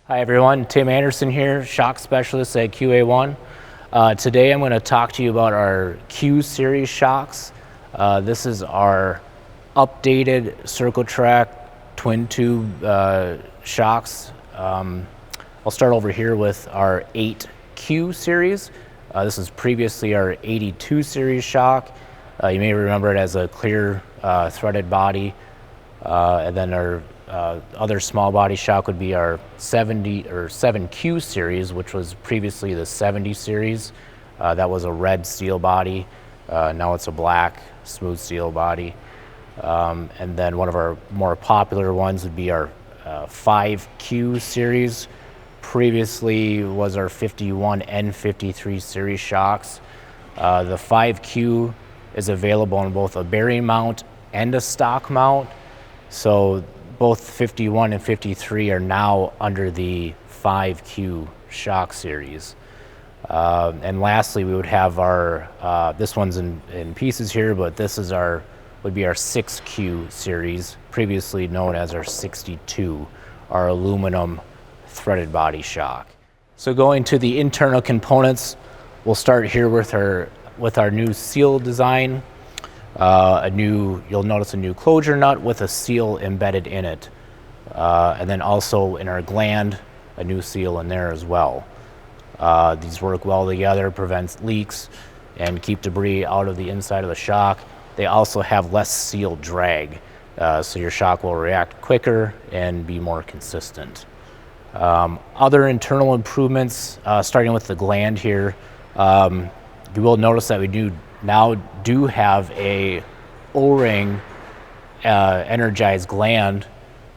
Hi everyone, Tim Anderson here, shock specialist at QA1. Today I'm going to talk to you about our Q series shocks. This is our updated CircleTrac twin tube shocks. I'll start over here with our 8Q series. This is previously our 82 series shock. You may remember it as a clear threaded body, and then our other small body shock would be our 7Q series, which was previously the 70 series. That was a red steel body. Now it's a black smooth steel body. And then one of our more popular ones would be our 5Q series. Previously was our 51 and 53 series shocks. The 5Q is available in both a bearing mount and a stock mount. So both 51 and 53 are now under the 5Q shock series. And lastly, we would have our, this one's in pieces here, but this is would be our 6Q series, previously known as our 62, our aluminum threaded body shock. So going to the internal components, we'll start here with our new seal design. You'll notice a new closure nut with a seal embedded in it. And then also in our gland, a new seal in there as well. These work well together, prevents leaks and keep debris out of the inside of the shock. They also have less seal drag, so your shock will react quicker and be more consistent. Other internal improvements, starting with the gland here, you will notice that we now do have a O-ring energized gland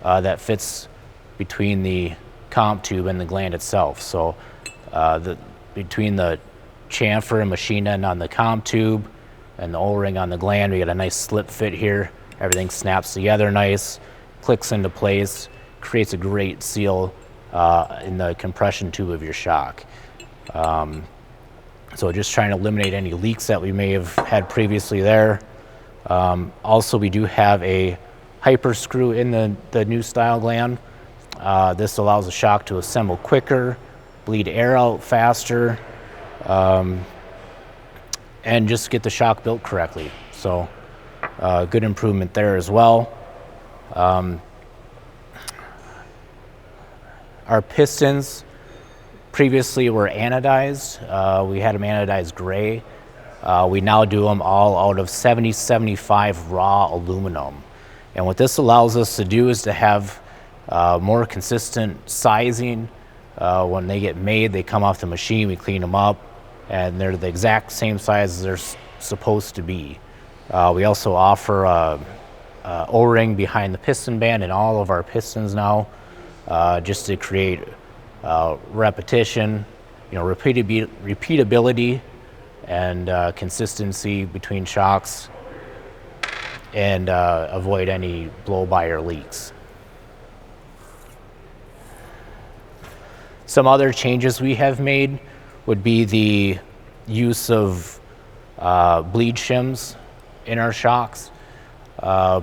that fits between the comp tube and the gland itself. So between the chamfer and machine end on the comp tube and the O-ring on the gland, we get a nice slip fit here. Everything snaps together nice, clicks into place, creates a great seal in the compression tube of your shock. So just trying to eliminate any leaks that we may have had previously there. Also, we do have a hyper screw in the new style gland. This allows the shock to assemble quicker, bleed air out faster, and just get the shock built correctly. So good improvement there as well. Our pistons previously were anodized. We had them anodized gray. We now do them all out of 70-75 raw aluminum. And what this allows us to do is to have more consistent sizing. When they get made, they come off the machine, we clean them up, and they're the exact same size as they're supposed to be. We also offer a O-ring behind the piston band in all of our pistons now, just to create repetition, repeatability and consistency between shocks, and avoid any blow-by or leaks. Some other changes we have made would be the use of bleed shims in our shocks.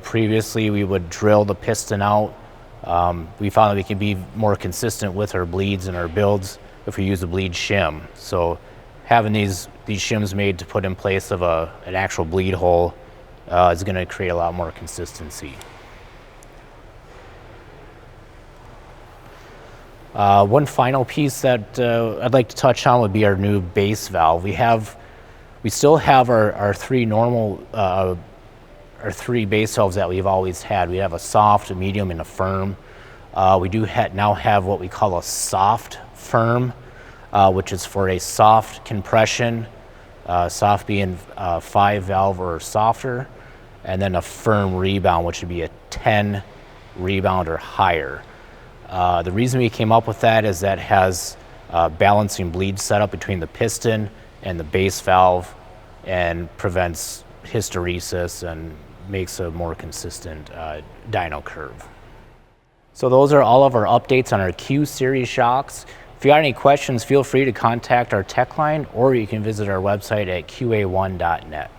Previously, we would drill the piston out. We found that we can be more consistent with our bleeds and our builds if we use a bleed shim. So having these shims made to put in place of an actual bleed hole is going to create a lot more consistency. One final piece that I'd like to touch on would be our new base valve. We still have our three normal, our three base valves that we've always had. We have a soft, a medium, and a firm. We do now have what we call a soft firm, which is for a soft compression, soft being 5 valve or softer, and then a firm rebound, which would be a 10 rebound or higher. The reason we came up with that is that has balancing bleed setup between the piston and the base valve and prevents hysteresis and makes a more consistent dyno curve. So those are all of our updates on our Q series shocks. If you got any questions, feel free to contact our tech line, or you can visit our website at qa1.net.